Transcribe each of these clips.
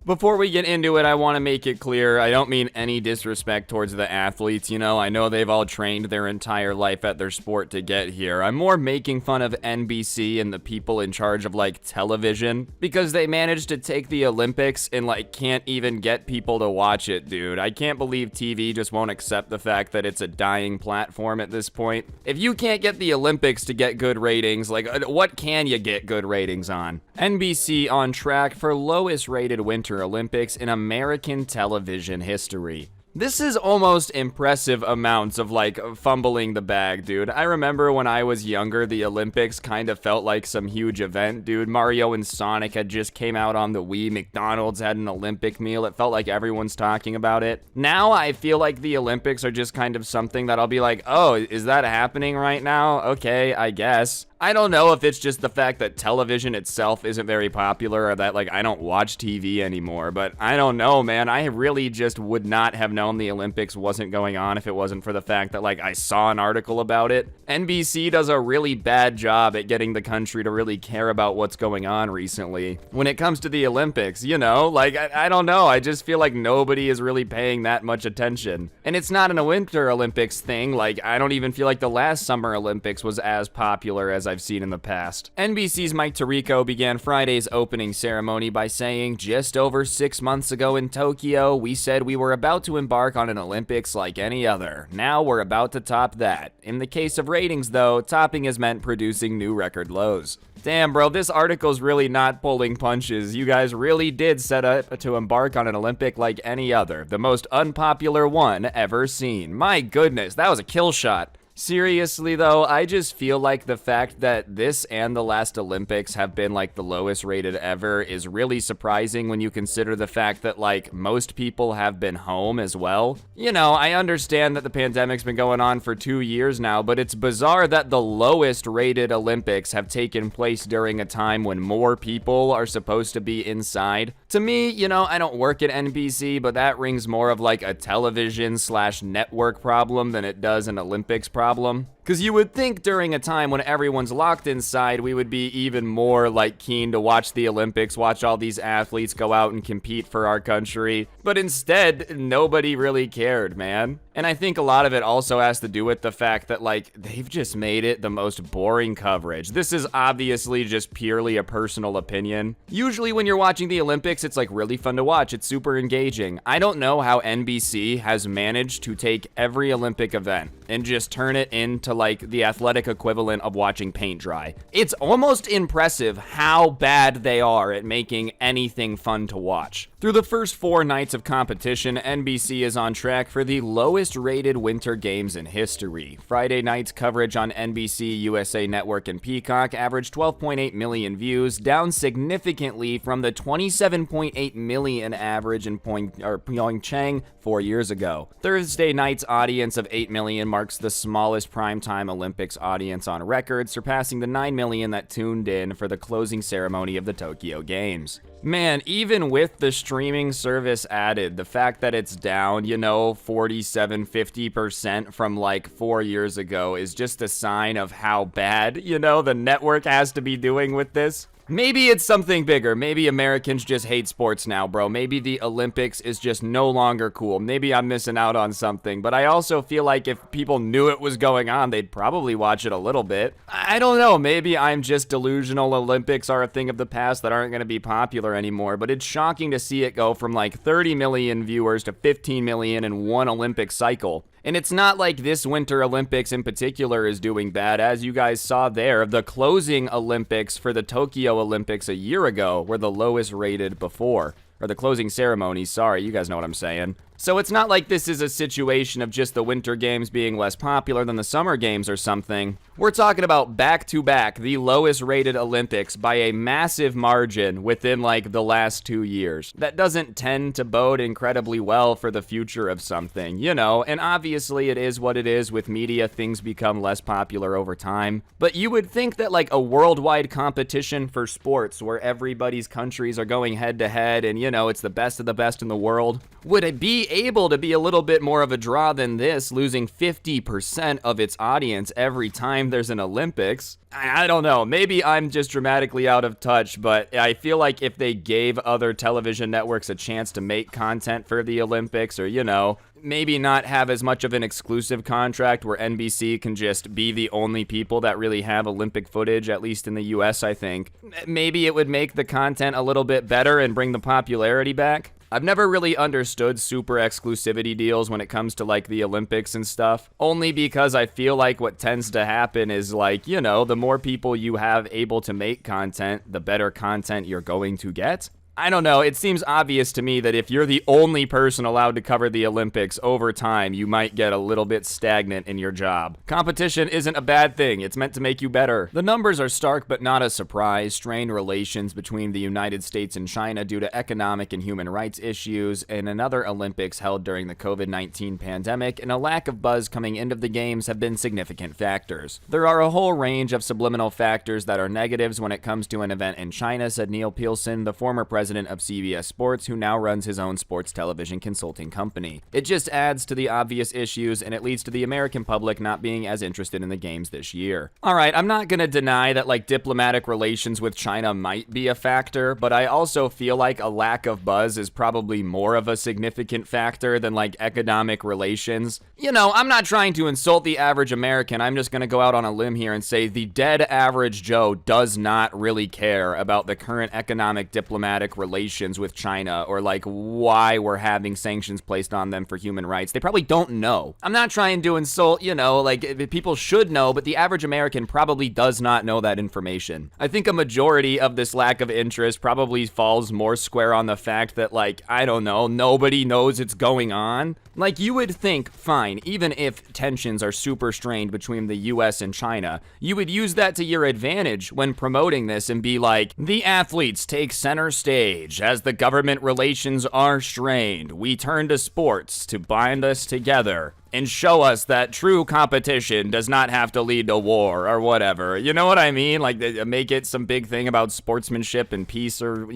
Before we get into it, I want to make it clear, I don't mean any disrespect towards the athletes, I know they've all trained their entire life at their sport to get here. I'm more making fun of NBC and the people in charge of, television, because they managed to take the Olympics and, can't even get people to watch it, dude. I can't believe TV just won't accept the fact that it's a dying platform at this point. If you can't get the Olympics to get good ratings, what can you get good ratings on? NBC on track for lowest rated Winter Olympics in American television history. This is almost impressive amounts of, fumbling the bag, dude. I remember when I was younger, the Olympics kind of felt like some huge event, dude. Mario and Sonic had just came out on the Wii. McDonald's had an Olympic meal. It felt like everyone's talking about it. Now, I feel like the Olympics are just kind of something that I'll be like, oh, is that happening right now? Okay, I guess. I don't know if it's just the fact that television itself isn't very popular or that, I don't watch TV anymore, but I don't know, man. I really just would not have known the Olympics wasn't going on if it wasn't for the fact that, I saw an article about it. NBC does a really bad job at getting the country to really care about what's going on recently. When it comes to the Olympics, I don't know. I just feel like nobody is really paying that much attention. And it's not a Winter Olympics thing. I don't even feel like the last Summer Olympics was as popular as I've seen in the past. NBC's Mike Tirico began Friday's opening ceremony by saying, "Just over 6 months ago in Tokyo, we said we were about to embark on an Olympics like any other. Now we're about to top that. In the case of ratings, though, topping has meant producing new record lows." Damn, bro, this article's really not pulling punches. You guys really did set up to embark on an Olympic like any other, the most unpopular one ever seen. My goodness, that was a kill shot. Seriously though, I just feel like the fact that this and the last Olympics have been the lowest rated ever is really surprising when you consider the fact that most people have been home as well. I understand that the pandemic's been going on for 2 years now, but it's bizarre that the lowest rated Olympics have taken place during a time when more people are supposed to be inside. To me, I don't work at NBC, but that rings more of a television/network problem than it does an Olympics problem. Because you would think during a time when everyone's locked inside, we would be even more keen to watch the Olympics, watch all these athletes go out and compete for our country. But instead, nobody really cared, man. And I think a lot of it also has to do with the fact that they've just made it the most boring coverage. This is obviously just purely a personal opinion. Usually when you're watching the Olympics, it's really fun to watch. It's super engaging. I don't know how NBC has managed to take every Olympic event and just turn it into the athletic equivalent of watching paint dry. It's almost impressive how bad they are at making anything fun to watch. Through the first 4 nights of competition, NBC is on track for the lowest rated Winter Games in history. Friday night's coverage on NBC, USA Network, and Peacock averaged 12.8 million views, down significantly from the 27.8 million average in Pyeongchang 4 years ago. Thursday night's audience of 8 million marks the smallest primetime Olympics audience on record, surpassing the 9 million that tuned in for the closing ceremony of the Tokyo Games. Man, even with the streaming service added, the fact that it's down, 47-50% from 4 years ago is just a sign of how bad, the network has to be doing with this. Maybe it's something bigger. Maybe Americans just hate sports now, bro. Maybe the Olympics is just no longer cool. Maybe I'm missing out on something. But I also feel like if people knew it was going on, they'd probably watch it a little bit. I don't know. Maybe I'm just delusional. Olympics are a thing of the past that aren't going to be popular anymore. But it's shocking to see it go from 30 million viewers to 15 million in one Olympic cycle. And it's not like this Winter Olympics in particular is doing bad. As you guys saw there, the closing Olympics for the Tokyo Olympics a year ago were the lowest rated before. Or the closing ceremonies, sorry, you guys know what I'm saying. So it's not like this is a situation of just the Winter Games being less popular than the Summer Games or something. We're talking about back-to-back, the lowest rated Olympics by a massive margin within the last 2 years. That doesn't tend to bode incredibly well for the future of something, and obviously it is what it is with media. Things become less popular over time. But you would think that a worldwide competition for sports where everybody's countries are going head to head and, it's the best of the best in the world, would it be actually able to be a little bit more of a draw than this, losing 50% of its audience every time there's an Olympics. I don't know, maybe I'm just dramatically out of touch, but I feel like if they gave other television networks a chance to make content for the Olympics, or, maybe not have as much of an exclusive contract where NBC can just be the only people that really have Olympic footage, at least in the US, I think, maybe it would make the content a little bit better and bring the popularity back. I've never really understood super exclusivity deals when it comes to like the Olympics and stuff, only because I feel like what tends to happen is like, the more people you have able to make content, the better content you're going to get. I don't know, it seems obvious to me that if you're the only person allowed to cover the Olympics, over time, you might get a little bit stagnant in your job. Competition isn't a bad thing, it's meant to make you better. The numbers are stark but not a surprise. Strained relations between the United States and China due to economic and human rights issues, and another Olympics held during the COVID-19 pandemic, and a lack of buzz coming into the games have been significant factors. There are a whole range of subliminal factors that are negatives when it comes to an event in China, said Neil Pearson, the former president of CBS Sports, who now runs his own sports television consulting company. It just adds to the obvious issues, and it leads to the American public not being as interested in the games this year. Alright, I'm not gonna deny that like diplomatic relations with China might be a factor, but I also feel like a lack of buzz is probably more of a significant factor than like economic relations. I'm not trying to insult the average American, I'm just gonna go out on a limb here and say the dead average Joe does not really care about the current economic diplomatic relations with China, or like why we're having sanctions placed on them for human rights. They probably don't know. I'm not trying to insult, like people should know, but the average American probably does not know that information. I think a majority of this lack of interest probably falls more square on the fact that like, I don't know, nobody knows it's going on. Like you would think, fine, even if tensions are super strained between the US and China, you would use that to your advantage when promoting this and be like, the athletes take center stage. As the government relations are strained, we turn to sports to bind us together and show us that true competition does not have to lead to war or whatever. You know what I mean? Like, make it some big thing about sportsmanship and peace, or,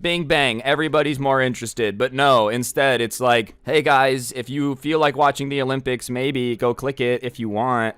bing bang, everybody's more interested. But no, instead it's like, hey guys, if you feel like watching the Olympics, maybe go click it if you want.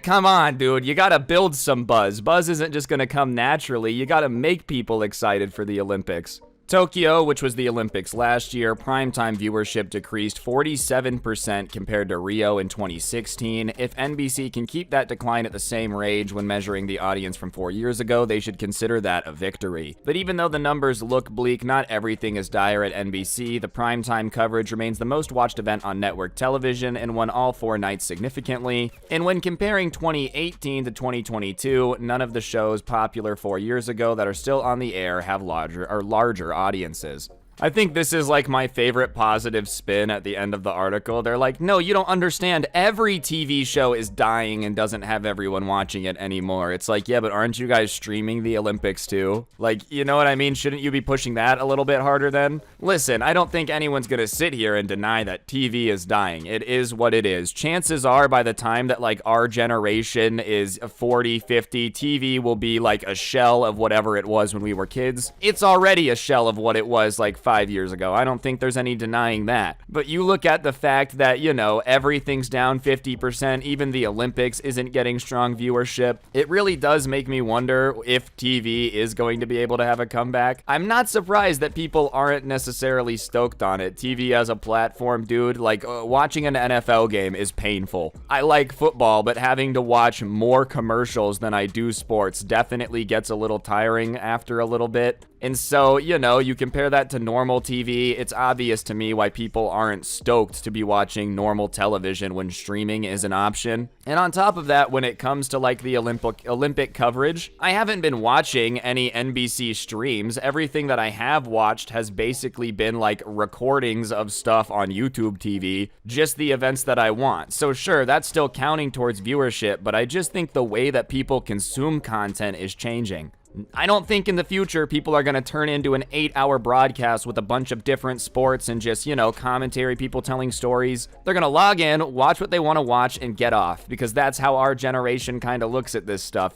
Come on, dude, you gotta build some buzz. Buzz isn't just gonna come naturally, you gotta make people excited for the Olympics. Tokyo, which was the Olympics last year, primetime viewership decreased 47% compared to Rio in 2016. If NBC can keep that decline at the same rate when measuring the audience from 4 years ago, they should consider that a victory. But even though the numbers look bleak, not everything is dire at NBC. The primetime coverage remains the most watched event on network television and won all 4 nights significantly. And when comparing 2018 to 2022, none of the shows popular 4 years ago that are still on the air have larger audiences. I think this is like my favorite positive spin at the end of the article. They're like, no, you don't understand. Every TV show is dying and doesn't have everyone watching it anymore. It's like, yeah, but aren't you guys streaming the Olympics too? Like, you know what I mean? Shouldn't you be pushing that a little bit harder then? Listen, I don't think anyone's gonna sit here and deny that TV is dying. It is what it is. Chances are by the time that like our generation is 40, 50, TV will be like a shell of whatever it was when we were kids. It's already a shell of what it was like 5 years ago. I don't think there's any denying that. But you look at the fact that, everything's down 50%, even the Olympics isn't getting strong viewership. It really does make me wonder if TV is going to be able to have a comeback. I'm not surprised that people aren't necessarily stoked on it. TV as a platform, dude, watching an NFL game is painful. I like football, but having to watch more commercials than I do sports definitely gets a little tiring after a little bit. And so, you compare that to normal TV, it's obvious to me why people aren't stoked to be watching normal television when streaming is an option. And on top of that, when it comes to like the Olympic coverage, I haven't been watching any NBC streams. Everything that I have watched has basically been like recordings of stuff on YouTube TV, just the events that I want. So sure, that's still counting towards viewership, but I just think the way that people consume content is changing. I don't think in the future people are going to turn into an 8-hour broadcast with a bunch of different sports and just, commentary, people telling stories. They're going to log in, watch what they want to watch, and get off, because that's how our generation kind of looks at this stuff,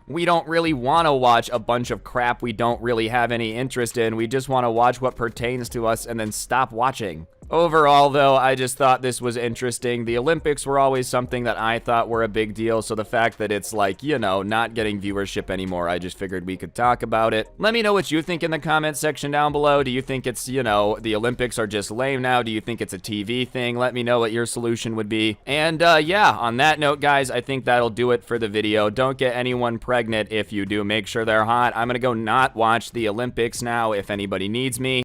We don't really want to watch a bunch of crap we don't really have any interest in. We just want to watch what pertains to us and then stop watching. Overall, though, I just thought this was interesting. The Olympics were always something that I thought were a big deal, so the fact that it's like, you know, not getting viewership anymore, I just figured we could talk about it. Let me know what you think in the comment section down below. Do you think it's, you know, the Olympics are just lame now? Do you think it's a TV thing? Let me know what your solution would be. And yeah, on that note, guys, I think that'll do it for the video. Don't get anyone pregnant. If you do, make sure they're hot. I'm gonna go not watch the Olympics now if anybody needs me.